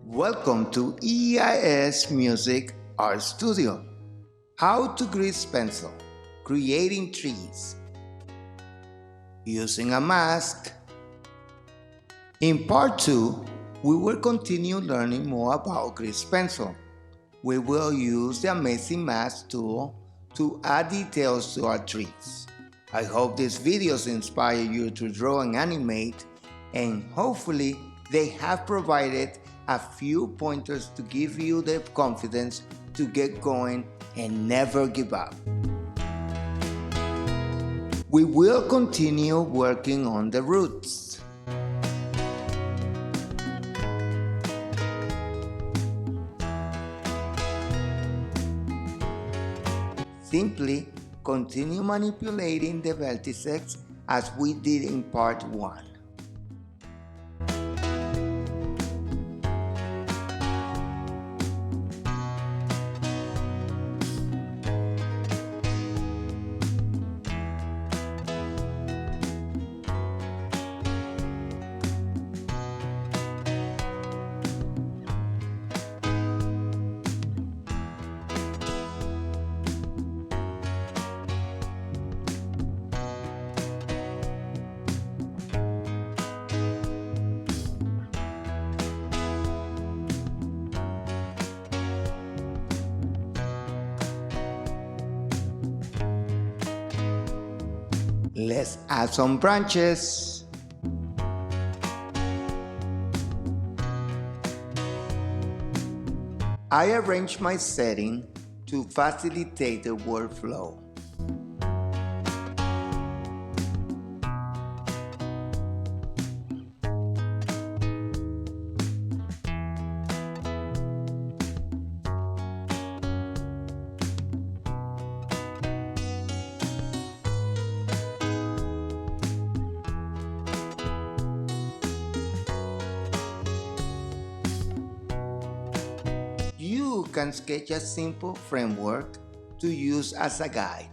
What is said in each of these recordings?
Welcome to EIS Music Art Studio. How to grease pencil, creating trees, using a mask. In part 2, we will continue learning more about grease pencil. We will use the amazing mask tool to add details to our trees. I hope these videos inspire you to draw and animate, and hopefully they have provided a few pointers to give you the confidence to get going and never give up. We will continue working on the roots. Simply continue manipulating the vertices as we did in part 1. Let's add some branches. I arrange my setting to facilitate the workflow. You can sketch a simple framework to use as a guide.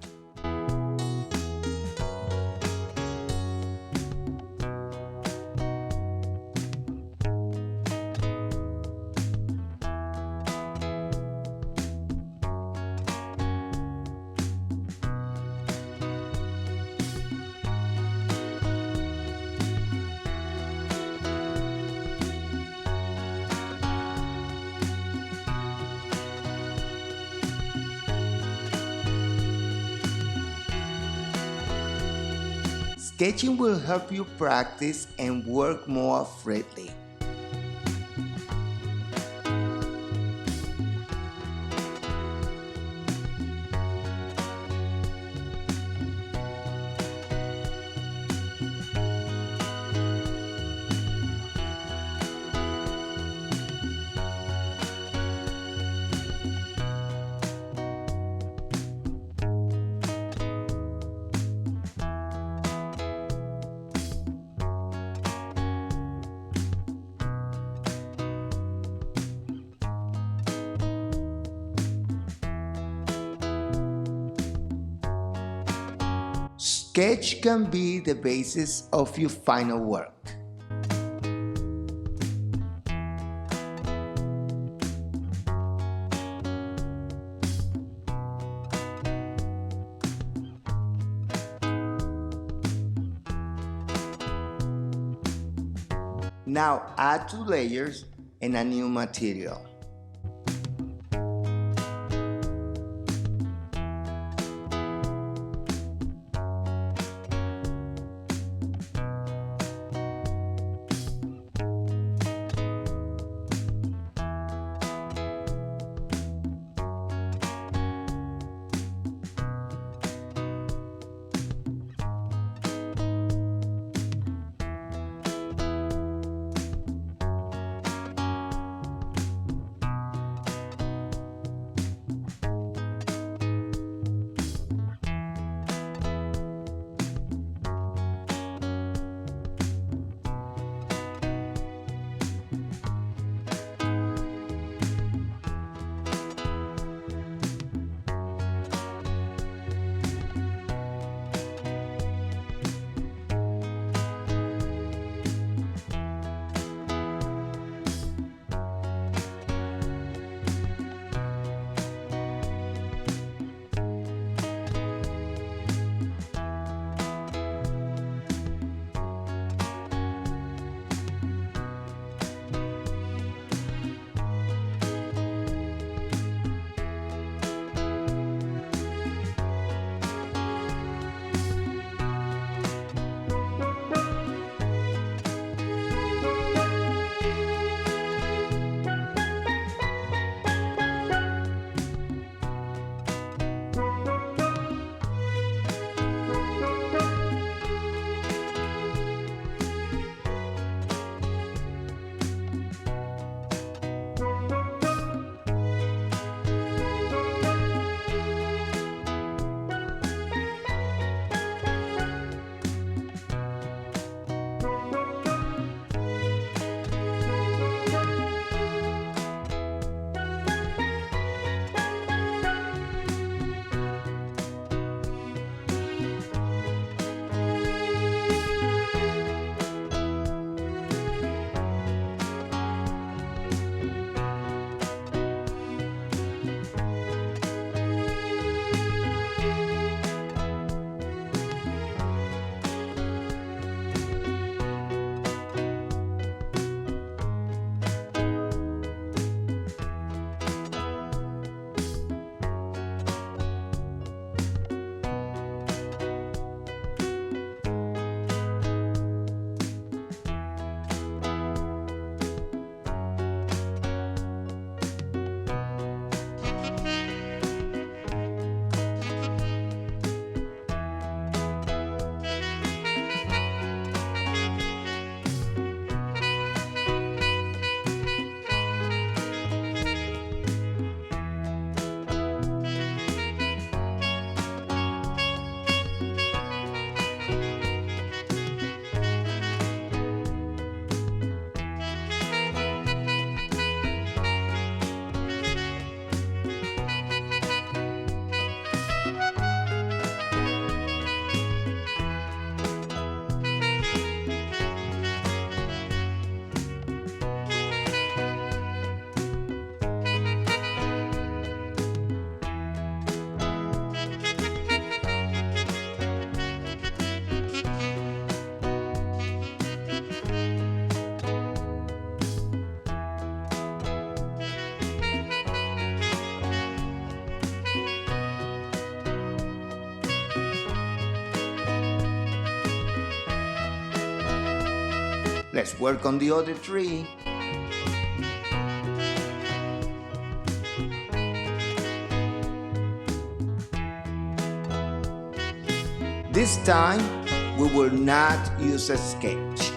Sketching will help you practice and work more freely. Sketch can be the basis of your final work. Now add 2 layers and a new material. Let's work on the other three. This time, we will not use a sketch.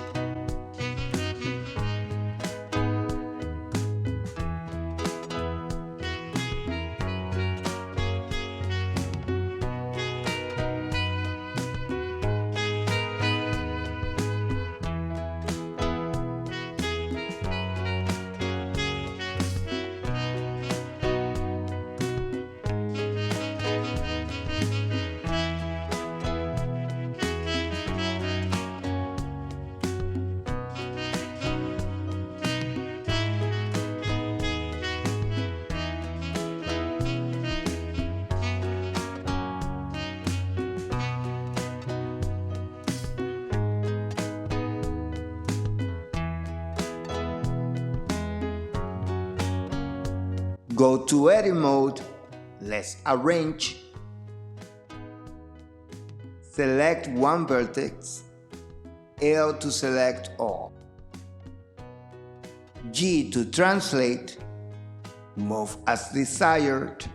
Go to Edit Mode, let's arrange. Select one vertex, L to select all. G to translate, move as desired.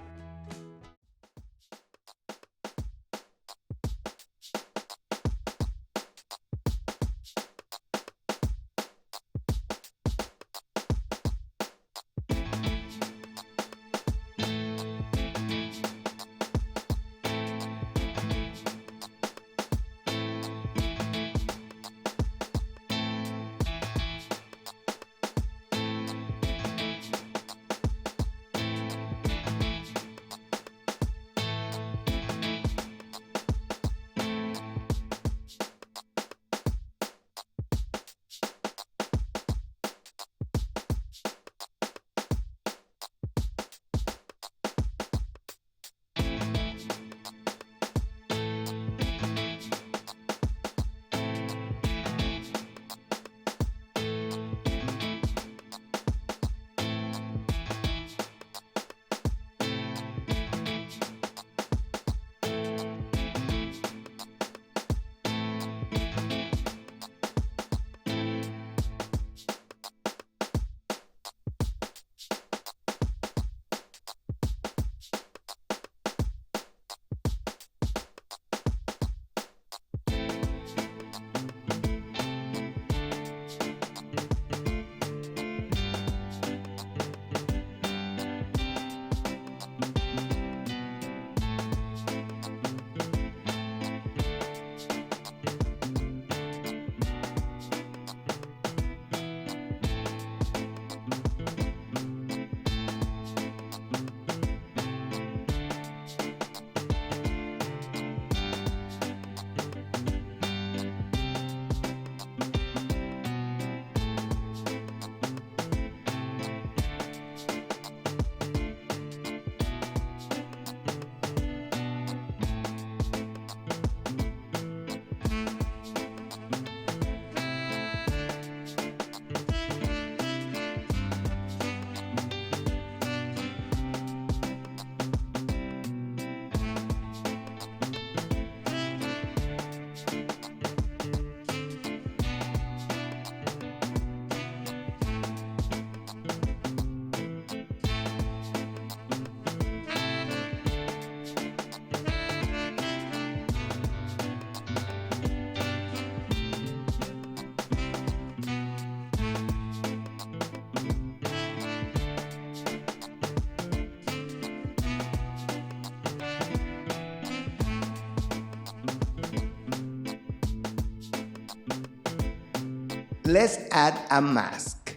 Let's add a mask.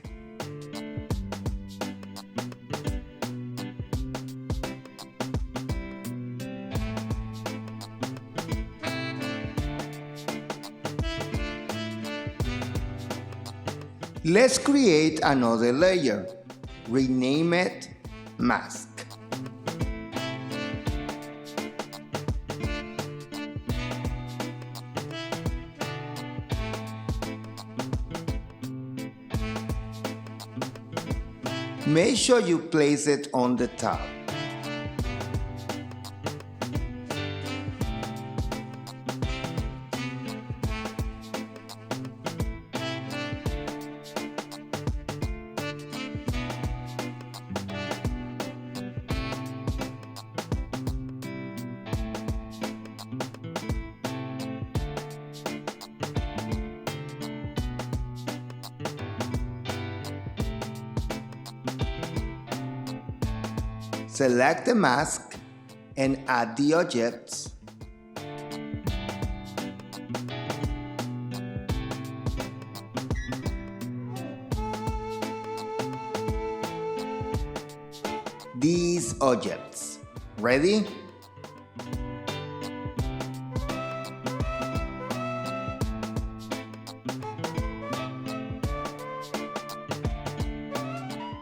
Let's create another layer. Rename it Mask. Make sure you place it on the top. Select the mask and add the objects. These objects. Ready?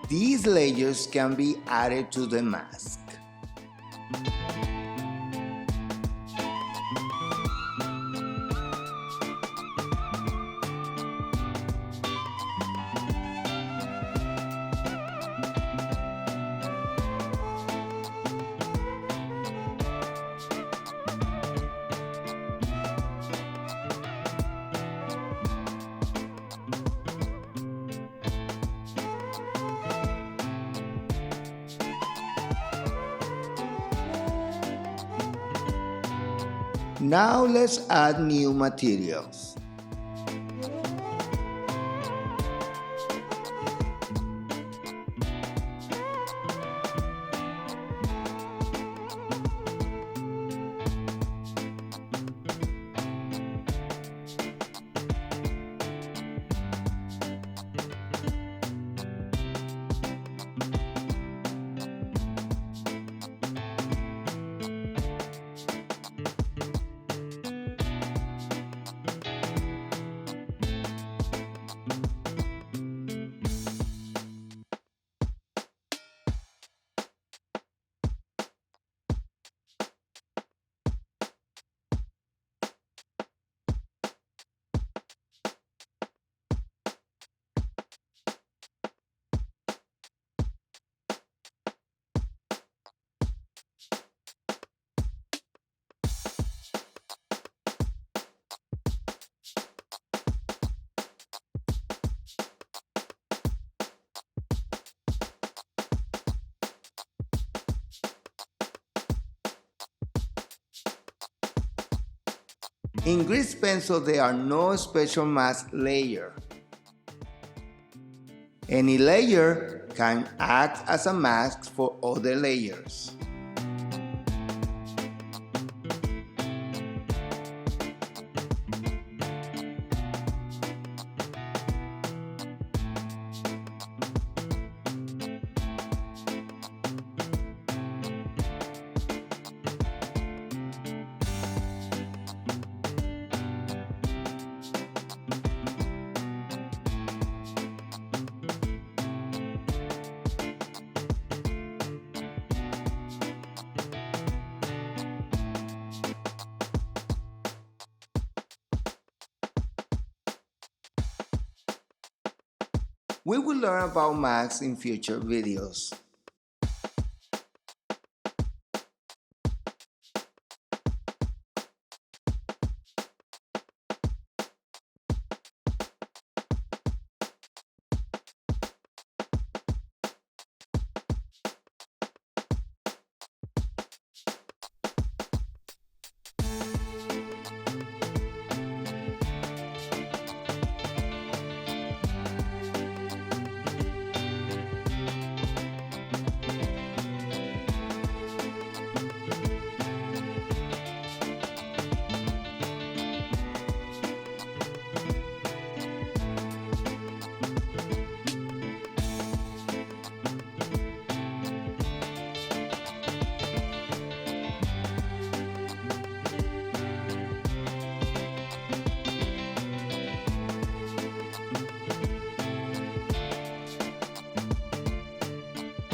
These layers can be added to the mask. Now let's add new materials. In grease pencil, there are no special mask layer. Any layer can act as a mask for other layers. We will learn about masks in future videos.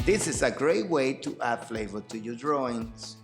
This is a great way to add flavor to your drawings.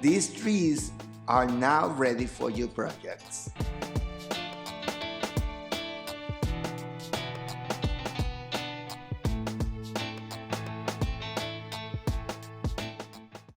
These trees are now ready for your projects.